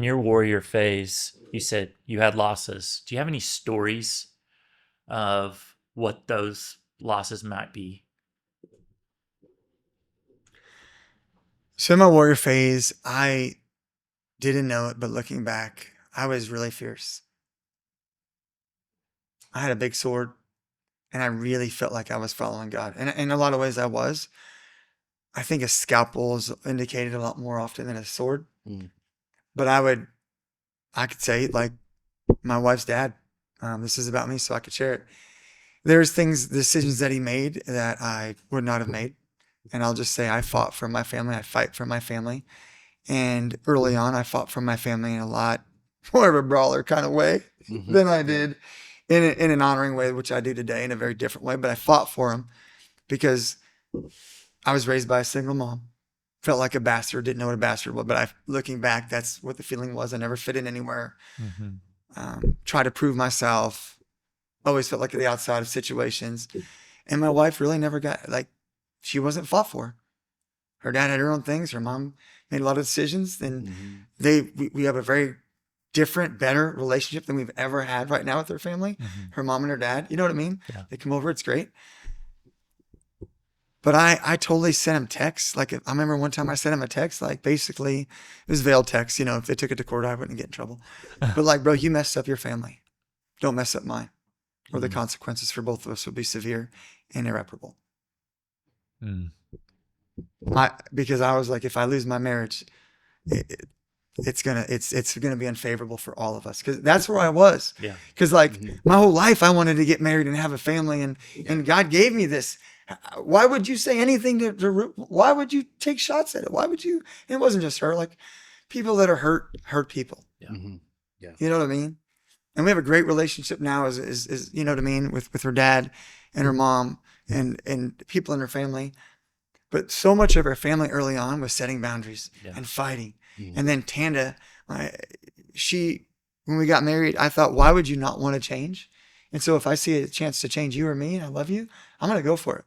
in your warrior phase, you said you had losses. Do you have any stories of what those losses might be? So in my warrior phase, I didn't know it, but looking back, I was really fierce. I had a big sword, and I really felt like I was following God. And in a lot of ways, I was. I think a scalpel is indicated a lot more often than a sword. Mm. But I could say, like my wife's dad, this is about me, so I could share it. There's decisions that he made that I would not have made. And I'll just say I fought for my family. I fight for my family. And early on, I fought for my family in a lot more of a brawler kind of way than I did in an honoring way, which I do today in a very different way. But I fought for them because I was raised by a single mom. Felt like a bastard, didn't know what a bastard was. But looking back, that's what the feeling was. I never fit in anywhere. Try to prove myself. Always felt like at the outside of situations. And my wife really never got, like, she wasn't fought for. Her dad had her own things. Her mom made a lot of decisions. And we have a very different, better relationship than we've ever had right now with her family. Her mom and her dad, you know what I mean? Yeah. They come over, it's great. But I totally sent him texts. Like, I remember one time I sent him a text, like, basically, it was veiled text. You know, if they took it to court, I wouldn't get in trouble. But like, bro, you messed up your family. Don't mess up mine. Or the consequences for both of us will be severe and irreparable. Because I was like, if I lose my marriage, it's gonna be unfavorable for all of us. Because that's where I was. Yeah. Because like my whole life, I wanted to get married and have a family, and God gave me this. Why would you say anything to why would you take shots at it? Why would you? And it wasn't just her. Like, people that are hurt people. Yeah. Yeah. You know what I mean? And we have a great relationship now, is you know what I mean, with her dad and her mom and people in her family. But so much of her family early on was setting boundaries and fighting. And then Tanda, when we got married, I thought, why would you not want to change? And so if I see a chance to change you or me, and I love you, I'm going to go for it.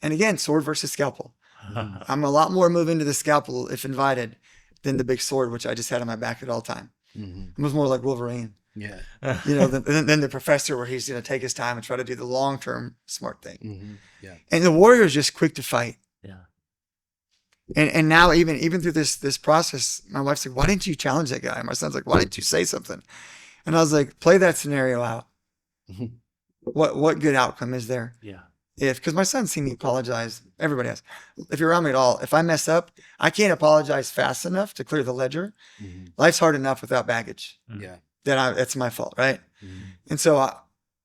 And again, sword versus scalpel. I'm a lot more moving to the scalpel if invited than the big sword, which I just had on my back at all time. It was more like Wolverine. Yeah. You know, than the professor, where he's going to take his time and try to do the long-term smart thing. Yeah. And the warrior is just quick to fight. Yeah. And now even through this process, my wife's like, why didn't you challenge that guy? And my son's like, why didn't you say something? And I was like, play that scenario out. What good outcome is there? Yeah. Because my son's seen me apologize. Everybody has. If you're around me at all, if I mess up, I can't apologize fast enough to clear the ledger. Life's hard enough without baggage. Yeah. That's my fault, right? And so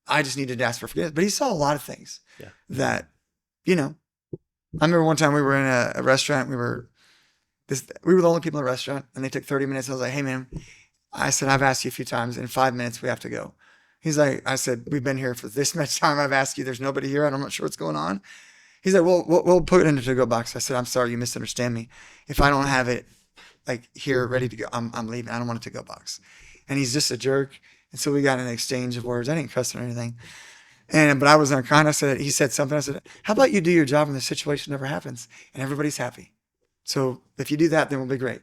I just needed to ask for forgiveness. But he saw a lot of things that, you know. I remember one time we were in a restaurant. We were the only people in the restaurant, and they took 30 minutes. I was like, hey, man, I said, I've asked you a few times. In 5 minutes, we have to go. He's like, I said, we've been here for this much time. I've asked you. There's nobody here. I'm not sure what's going on. He's like, well, we'll put it in the to-go box. I said, I'm sorry, you misunderstand me. If I don't have it like here ready to go, I'm leaving. I don't want a to-go box. And he's just a jerk. And so we got an exchange of words. I didn't cuss or anything. But I was unkind. He said something. I said, how about you do your job and the situation never happens and everybody's happy? So if you do that, then we'll be great.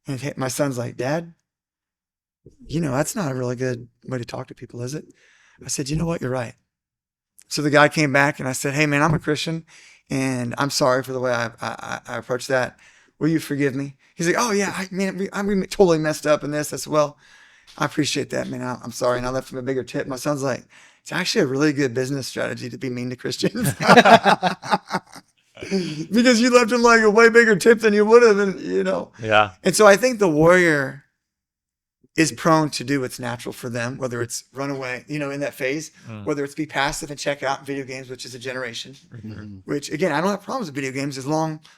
And my son's like, Dad, you know, that's not a really good way to talk to people, is it? I said, you know what? You're right. So the guy came back and I said, hey, man, I'm a Christian and I'm sorry for the way I approached that. Will you forgive me? He's like, oh, yeah, I totally messed up in this. I said, well, I appreciate that, man. I'm sorry. And I left him a bigger tip. My son's like, it's actually a really good business strategy to be mean to Christians. Because you left him like a way bigger tip than you would have, and you know. Yeah. And so I think the warrior is prone to do what's natural for them, whether it's run away, you know, in that phase, whether it's be passive and check out video games, which is a generation, which again, I don't have problems with video games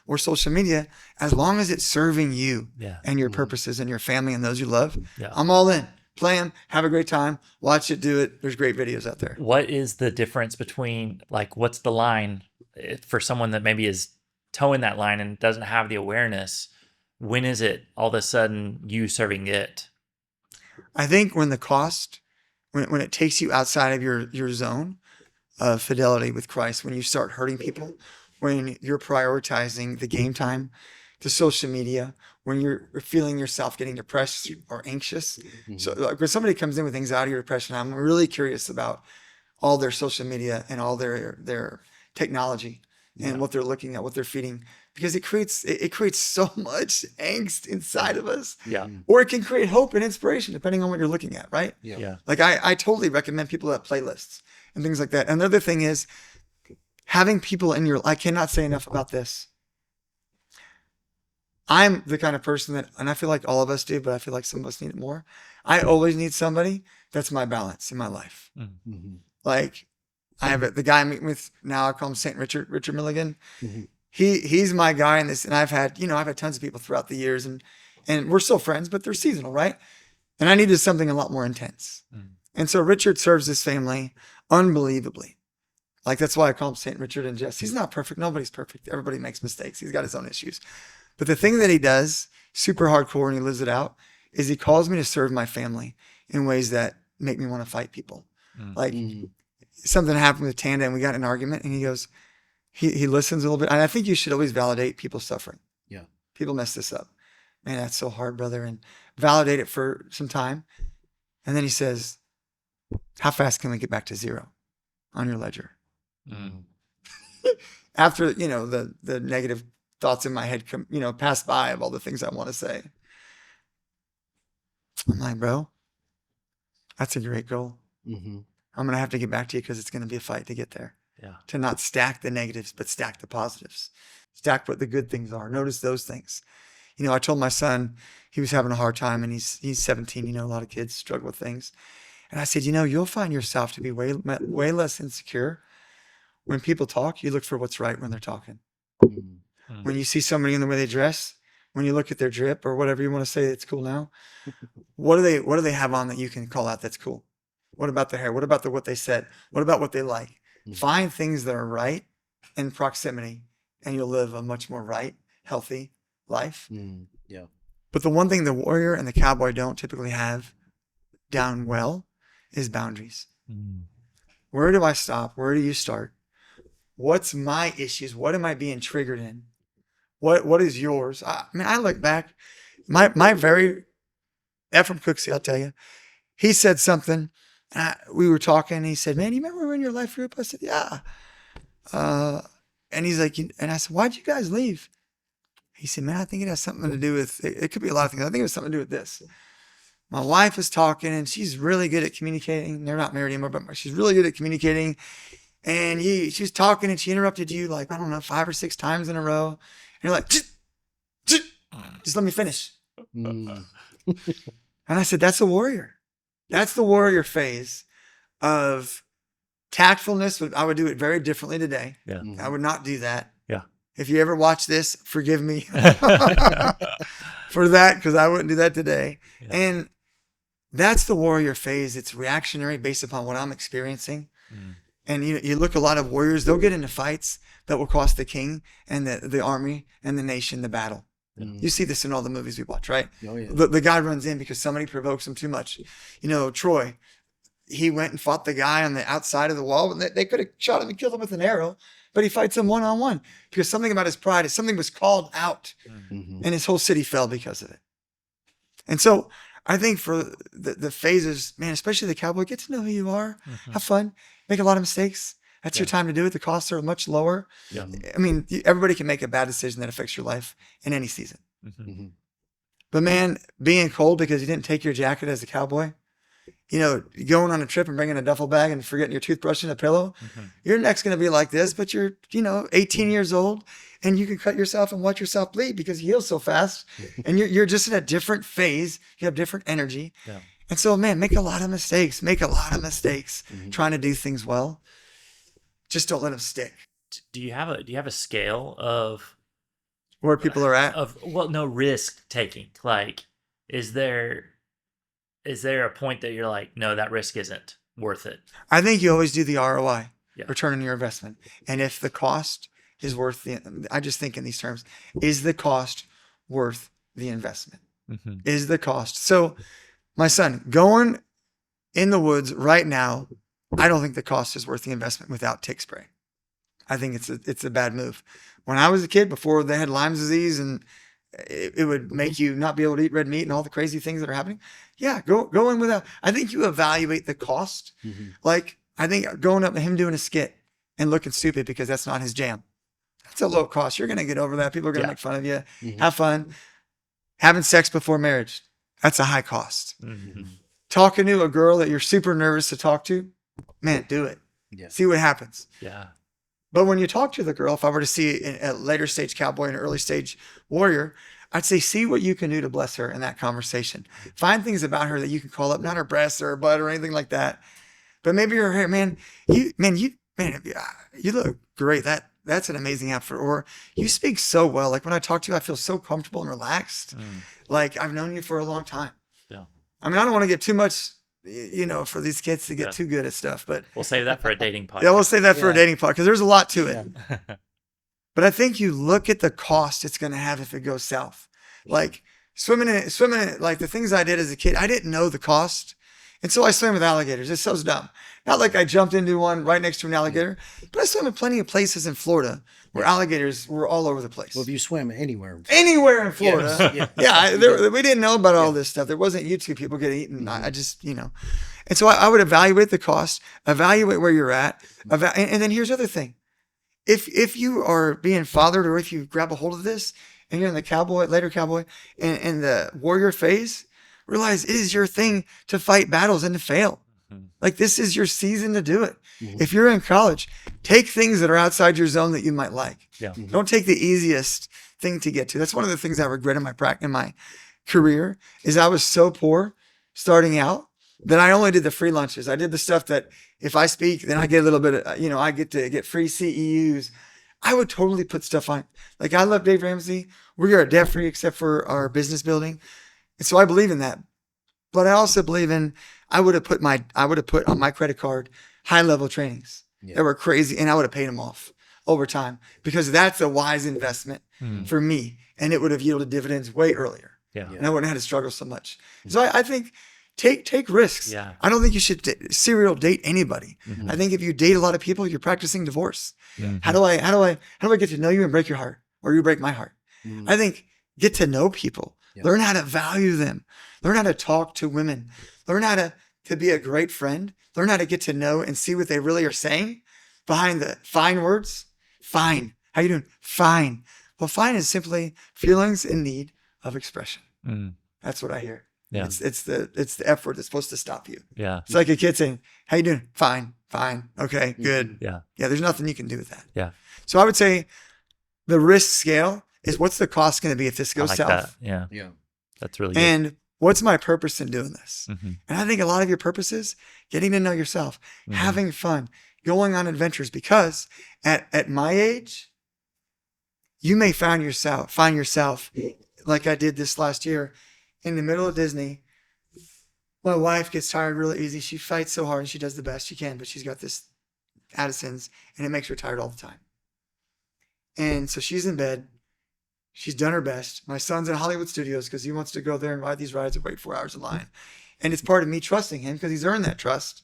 or social media, as long as it's serving you and your purposes and your family and those you love. Yeah. I'm all in. Play them, have a great time, watch it, do it. There's great videos out there. What is the difference between, like, what's the line for someone that maybe is towing that line and doesn't have the awareness? When is it all of a sudden you serving it? I think when the cost, when it takes you outside of your zone of fidelity with Christ, when you start hurting people, when you're prioritizing the game time, the social media, when you're feeling yourself getting depressed or anxious. So like when somebody comes in with anxiety or depression, I'm really curious about all their social media and all their technology and what they're looking at, what they're feeding, because it creates so much angst inside of us. Yeah. Or it can create hope and inspiration depending on what you're looking at, right? Yeah. Like I totally recommend people have playlists and things like that. Another thing is having people in your, I cannot say enough about this. I'm the kind of person that, and I feel like all of us do, but I feel like some of us need it more. I always need somebody that's my balance in my life. Mm-hmm. Like I have the guy I'm meeting with now, I call him St. Richard Milligan. He's my guy in this. And I've had tons of people throughout the years and we're still friends, but they're seasonal, right? And I needed something a lot more intense. And so Richard serves his family unbelievably. Like, that's why I call him St. Richard and Jess. He's not perfect. Nobody's perfect. Everybody makes mistakes. He's got his own issues. But the thing that he does, super hardcore, and he lives it out, is he calls me to serve my family in ways that make me want to fight people. Like, something happened with Tanda and we got in an argument, and he goes, he listens a little bit. And I think you should always validate people's suffering. Yeah. People mess this up. Man, that's so hard, brother. And validate it for some time. And then he says, how fast can we get back to zero on your ledger? After, the negative thoughts in my head come, pass by of all the things I want to say. I'm like, bro, that's a great goal. I'm going to have to get back to you because it's going to be a fight to get there. Yeah. To not stack the negatives, but stack the positives. Stack what the good things are. Notice those things. I told my son, he was having a hard time, and he's 17. A lot of kids struggle with things. And I said, you'll find yourself to be way less insecure. When people talk, you look for what's right when they're talking. When you see somebody in the way they dress, when you look at their drip or whatever you want to say that's cool now, what do they have on that you can call out that's cool? What about their hair? What about what they said? What about what they like? Find things that are right in proximity, and you'll live a much more right, healthy life. Yeah. But the one thing the warrior and the cowboy don't typically have down well is boundaries. Where do I stop? Where do you start? What's my issues? What am I being triggered in? What is yours? I look back, my very Ephraim Cooksey, I'll tell you, he said something. We were talking, and he said, man, you remember we were in your life group? I said, yeah. And he's like, and I said, why'd you guys leave? He said, man, I think it has something to do with, it could be a lot of things. I think it has something to do with this. My wife is talking, and she's really good at communicating. They're not married anymore, but she's really good at communicating. And she was talking, and she interrupted you like, I don't know, 5 or 6 times in a row. And you're like, just let me finish. And I said, that's a warrior. That's the warrior phase of tactfulness. I would do it very differently today. Yeah. I would not do that. Yeah. If you ever watch this, forgive me for that, because I wouldn't do that today. Yeah. And that's the warrior phase. It's reactionary based upon what I'm experiencing. And you look at a lot of warriors, they'll get into fights that will cost the king and the army and the nation the battle. You see this in all the movies we watch, right? Oh, yeah. The guy runs in because somebody provokes him too much. Troy, he went and fought the guy on the outside of the wall, and they could have shot him and killed him with an arrow, but he fights him one-on-one because something about his pride is something was called out, and his whole city fell because of it. And so I think for the phases, man, especially the cowboy, get to know who you are, have fun, make a lot of mistakes. That's your time to do it. The costs are much lower. Yeah. I mean, everybody can make a bad decision that affects your life in any season. But man, being cold because you didn't take your jacket as a cowboy, going on a trip and bringing a duffel bag and forgetting your toothbrush and a pillow, your neck's going to be like this, but you're, 18 years old, and you can cut yourself and watch yourself bleed because you heal so fast. And you're just in a different phase. You have different energy. Yeah. And so, man, make a lot of mistakes trying to do things well. Just don't let them stick. Do you have a scale of where people are at? Risk taking. Like, is there a point that you're like, no, that risk isn't worth it? I think you always do the ROI, return on your investment. And if the cost is worth I just think in these terms, is the cost worth the investment? Is the cost. So my son, going in the woods right now, I don't think the cost is worth the investment without tick spray. I think it's a bad move. When I was a kid, before they had Lyme disease and it would make you not be able to eat red meat and all the crazy things that are happening. Yeah, go in without. I think you evaluate the cost. Like, I think going up to him doing a skit and looking stupid because that's not his jam. That's a low cost. You're going to get over that. People are going to make fun of you. Have fun. Having sex before marriage. That's a high cost. Talking to a girl that you're super nervous to talk to, man, do it. Yeah. See what happens. Yeah. But when you talk to the girl, if I were to see a later stage cowboy and an early stage warrior, I'd say, see what you can do to bless her in that conversation. Find things about her that you can call up, not her breasts or her butt or anything like that. But maybe her hair, man, you look great. That's an amazing outfit. Or you speak so well. Like when I talk to you, I feel so comfortable and relaxed. Like I've known you for a long time. Yeah. I mean, I don't want to get too much, for these kids to get too good at stuff, but we'll save that for a dating podcast. Yeah, we'll save that for a dating podcast because there's a lot to it. Yeah. But I think you look at the cost it's going to have if it goes south. Like swimming in it, like the things I did as a kid, I didn't know the cost. And so I swam with alligators. It's so dumb. Not like I jumped into one right next to an alligator, but I swam in plenty of places in Florida where alligators were all over the place. Well, if you swim anywhere in Florida, we didn't know about all this stuff. There wasn't YouTube people getting eaten. I just, And so I would evaluate the cost, evaluate where you're at. And then here's the other thing. If you are being fathered or if you grab a hold of this and you're in the later cowboy and the warrior phase, realize it is your thing to fight battles and to fail. Like this is your season to do it. If you're in college, take things that are outside your zone that you might like. Yeah. Don't take the easiest thing to get to. That's one of the things I regret in my career is I was so poor starting out that I only did the free lunches. I did the stuff that if I speak, then I get a little bit of, I get to get free CEUs. I would totally put stuff on. Like I love Dave Ramsey. We are debt free except for our business building. And so I believe in that. But I also believe in, I would have put on my credit card high level trainings that were crazy. And I would have paid them off over time because that's a wise investment for me. And it would have yielded dividends way earlier. Yeah. And I wouldn't have had to struggle so much. So I think take risks. Yeah. I don't think you should serial date anybody. I think if you date a lot of people, you're practicing divorce. How do I get to know you and break your heart or you break my heart? I think get to know people. Learn how to value them. Learn how to talk to women. Learn how to be a great friend. Learn how to get to know and see what they really are saying behind the fine words. Fine. How you doing? Fine. Well, fine is simply feelings in need of expression. That's what I hear. Yeah. It's the F word that's supposed to stop you. Yeah. It's like a kid saying, how you doing? Fine. Okay, good. Yeah. Yeah. There's nothing you can do with that. Yeah. So I would say the risk scale is what's the cost going to be if this goes south? That. Yeah. Yeah. That's really good. And what's my purpose in doing this? And I think a lot of your purpose is getting to know yourself, having fun, going on adventures, because at my age, you may find yourself like I did this last year in the middle of Disney. My wife gets tired really easy. She fights so hard and she does the best she can, but she's got this Addison's and it makes her tired all the time. And so she's in bed. She's done her best. My son's in Hollywood Studios because he wants to go there and ride these rides and wait 4 hours in line. And it's part of me trusting him because he's earned that trust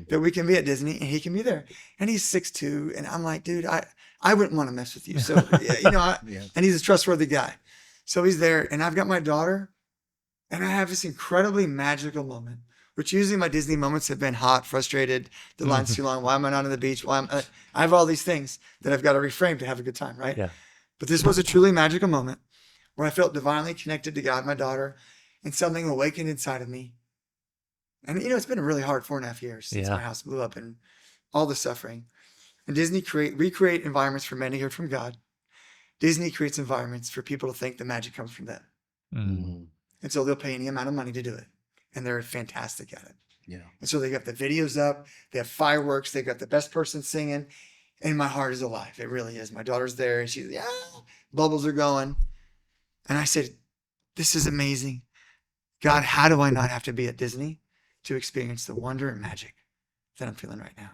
that we can be at Disney and he can be there. And he's 6'2". And I'm like, dude, I wouldn't want to mess with you. So, and he's a trustworthy guy. So he's there and I've got my daughter and I have this incredibly magical moment, which usually my Disney moments have been hot, frustrated, the line's too long. Why am I not on the beach? I have all these things that I've got to reframe to have a good time, right? Yeah. But this was a truly magical moment where I felt divinely connected to God, my daughter, and something awakened inside of me. And, it's been a really hard 4.5 years since my house blew up and all the suffering. And Disney recreate environments for men to hear from God. Disney creates environments for people to think the magic comes from them. And so they'll pay any amount of money to do it. And they're fantastic at it. Yeah. And so they got the videos up, they have fireworks, they've got the best person singing. And my heart is alive. It really is. My daughter's there and she's, bubbles are going. And I said, this is amazing. God, how do I not have to be at Disney to experience the wonder and magic that I'm feeling right now?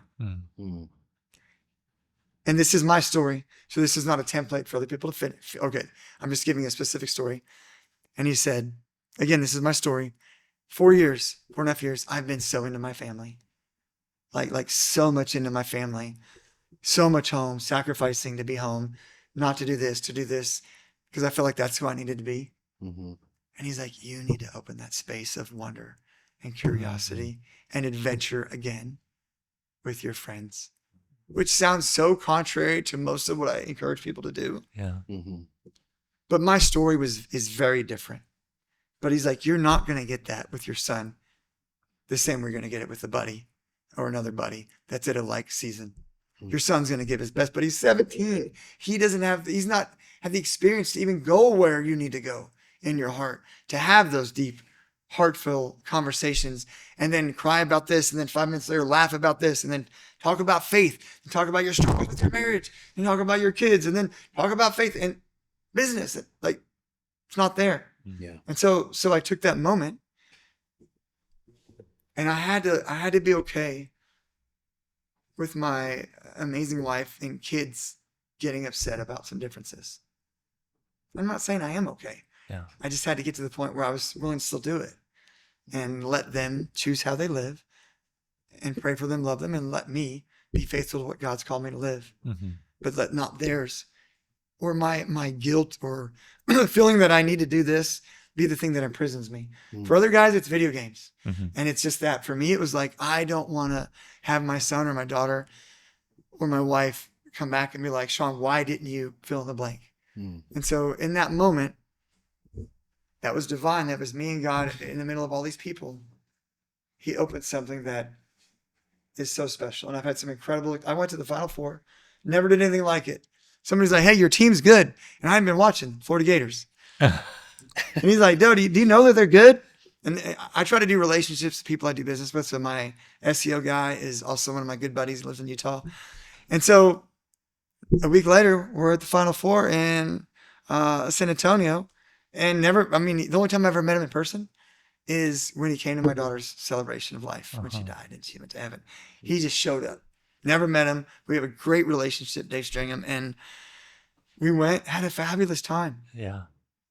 And this is my story. So this is not a template for other people to finish. Okay. I'm just giving a specific story. And he said, again, this is my story. 4.5 years, I've been so into my family. Like so much into my family. So much home, sacrificing to be home, not to do this, because I felt like that's who I needed to be. Mm-hmm. And he's like, you need to open that space of wonder and curiosity and adventure again with your friends, which sounds so contrary to most of what I encourage people to do. Yeah. Mm-hmm. But my story is very different. But he's like, you're not going to get that with your son the same way you're going to get it with a buddy or another buddy that's at a like season. Your son's going to give his best, but he's 17. He's not have the experience to even go where you need to go in your heart, to have those deep, heartfelt conversations and then cry about this. And then 5 minutes later, laugh about this. And then talk about faith and talk about your struggles with your marriage and talk about your kids and then talk about faith and business. Like, it's not there. Yeah. And so I took that moment and I had to be okay with my amazing wife and kids getting upset about some differences. I'm not saying I am okay. Yeah. I just had to get to the point where I was willing to still do it and let them choose how they live and pray for them, love them, and let me be faithful to what God's called me to live. Mm-hmm. But let not theirs or my guilt or feeling that I need to do this be the thing that imprisons me. Mm. For other guys, it's video games. Mm-hmm. And it's just that. For me, it was like, I don't want to have my son or my daughter or my wife come back and be like, Sean, why didn't you fill in the blank? Mm. And so in that moment, that was divine. That was me and God in the middle of all these people. He opened something that is so special. And I've had some incredible, I went to the Final Four, never did anything like it. Somebody's like, hey, your team's good. And I haven't been watching Florida Gators. And he's like, do you know that they're good? And I try to do relationships with people I do business with. So my SEO guy is also one of my good buddies. He lives in Utah. And so a week later, we're at the Final Four in San Antonio. And the only time I ever met him in person is when he came to my daughter's celebration of life when she died and she went to heaven. He just showed up. Never met him. We have a great relationship, Dave Stringham. And we had a fabulous time. Yeah.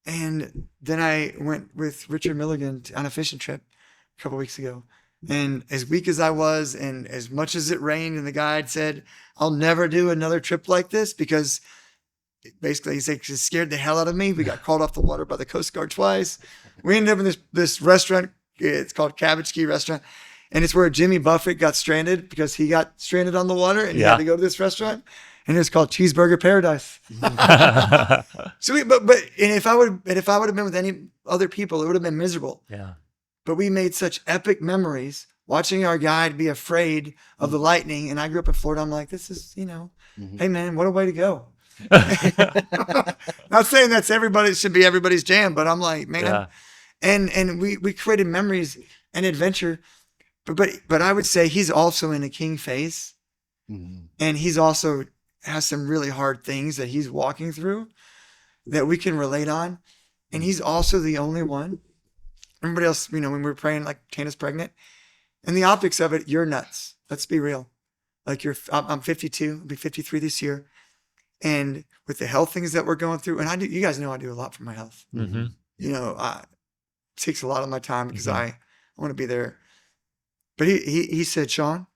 And then I went with Richard Milligan on a fishing trip a couple weeks ago. And as weak as I was, and as much as it rained, and the guide said, I'll never do another trip like this because basically he said, it scared the hell out of me. We got called off the water by the Coast Guard twice. We ended up in this restaurant. It's called Cabbage Key Restaurant. And it's where Jimmy Buffett got stranded because he got stranded on the water and he had to go to this restaurant. And it was called Cheeseburger Paradise. So, but if I would have been with any other people, it would have been miserable. Yeah. But we made such epic memories watching our guide be afraid of the lightning. And I grew up in Florida. I'm like, this is, hey man, what a way to go. Not saying that's should be everybody's jam, but I'm like, man. And we created memories and adventure. But I would say he's also in a king phase. Mm-hmm. And he's also has some really hard things that he's walking through that we can relate on. And he's also the only one. Everybody else, when we were praying, like Tana's pregnant, and the optics of it, you're nuts. Let's be real. Like I'm 52, I'll be 53 this year. And with the health things that we're going through, and you guys know I do a lot for my health. Mm-hmm. It takes a lot of my time because I want to be there. But he said, Sean,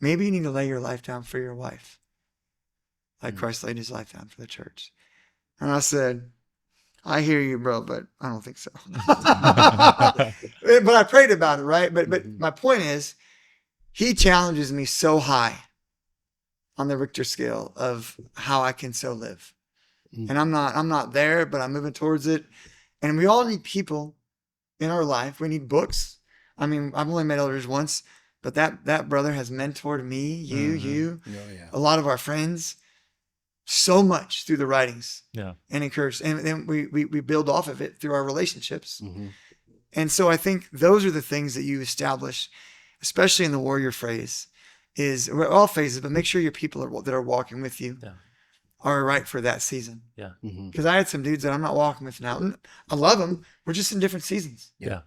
maybe you need to lay your life down for your wife. Like Christ laid his life down for the church. And I said, I hear you, bro, but I don't think so. But I prayed about it, right? But my point is, he challenges me so high on the Richter scale of how I can so live. And I'm not there, but I'm moving towards it. And we all need people in our life. We need books. I've only met elders once, but that brother has mentored me, you, a lot of our friends, so much through the writings, and encouraged. And then we build off of it through our relationships. Mm-hmm. And so I think those are the things that you establish, especially in the warrior phase, all phases, but make sure your people that are walking with you are right for that season. Yeah. Because I had some dudes that I'm not walking with now. And I love them. We're just in different seasons. Yeah.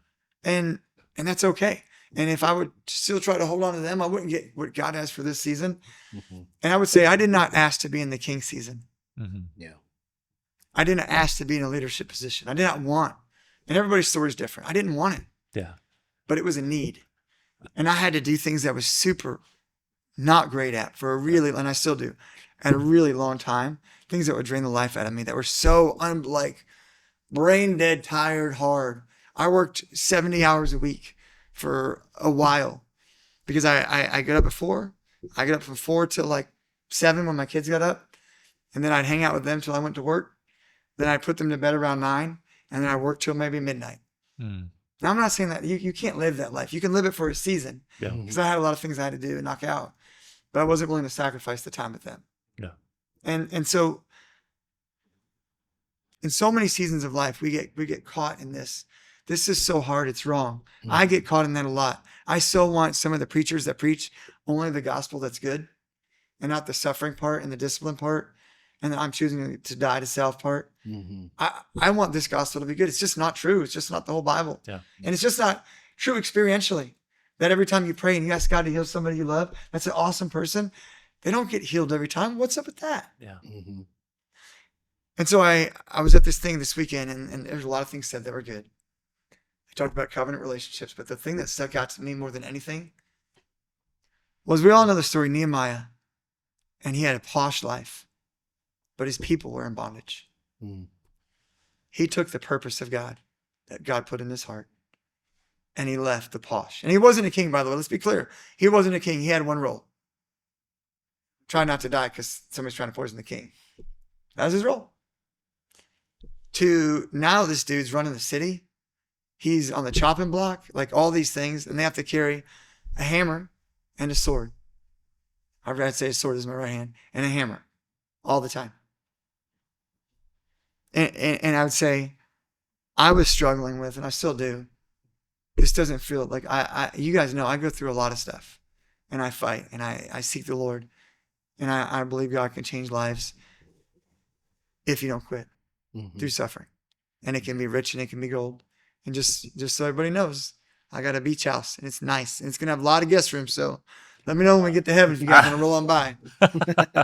And that's okay. And if I would still try to hold on to them, I wouldn't get what God has for this season. Mm-hmm. And I would say I did not ask to be in the king season. Mm-hmm. Yeah. I didn't ask to be in a leadership position. I did not want. And everybody's story is different. I didn't want it. Yeah. But it was a need. And I had to do things that I was super not great at and I still do. at a really long time, things that would drain the life out of me that were so like brain dead, tired, hard. I worked 70 hours a week for a while because I got up at 4. I got up from 4 till like 7 when my kids got up. And then I'd hang out with them till I went to work. Then I'd put them to bed around 9. And then I worked till maybe midnight. Now, I'm not saying that you can't live that life. You can live it for a season. Because I had a lot of things I had to do and knock out. But I wasn't willing to sacrifice the time with them. Yeah. And so in so many seasons of life, we get caught in this. This is so hard. It's wrong. I get caught in that a lot. I so want some of the preachers that preach only the gospel that's good and not the suffering part and the discipline part. And I'm choosing to die to self part. I want this gospel to be good. It's just not true. It's just not the whole Bible. Yeah. And it's just not true experientially. That every time you pray and you ask God to heal somebody you love, that's an awesome person. They don't get healed every time. What's up with that? Yeah. And so I was at this thing this weekend, and there's a lot of things said that were good. I talked about covenant relationships, but the thing that stuck out to me more than anything was we all know the story Nehemiah, and he had a posh life, but his people were in bondage. He took the purpose of God that God put in his heart, and he left the posh. And he wasn't a king, by the way. Let's be clear. He wasn't a king. He had one role. Try not to die because somebody's trying to poison the king. That was his role. To now this dude's running the city. He's on the chopping block, like all these things, and they have to carry a hammer and a sword. I'd say a sword is my right hand, and a hammer all the time. And I would say I was struggling with, and I still do. This doesn't feel like you guys know I go through a lot of stuff, and I fight, and I seek the Lord, and I believe God can change lives if you don't quit through suffering. And it can be rich and it can be gold. And just so everybody knows, I got a beach house and it's nice. And it's going to have a lot of guest rooms. So let me know when we get to heaven if you guys want to roll on by.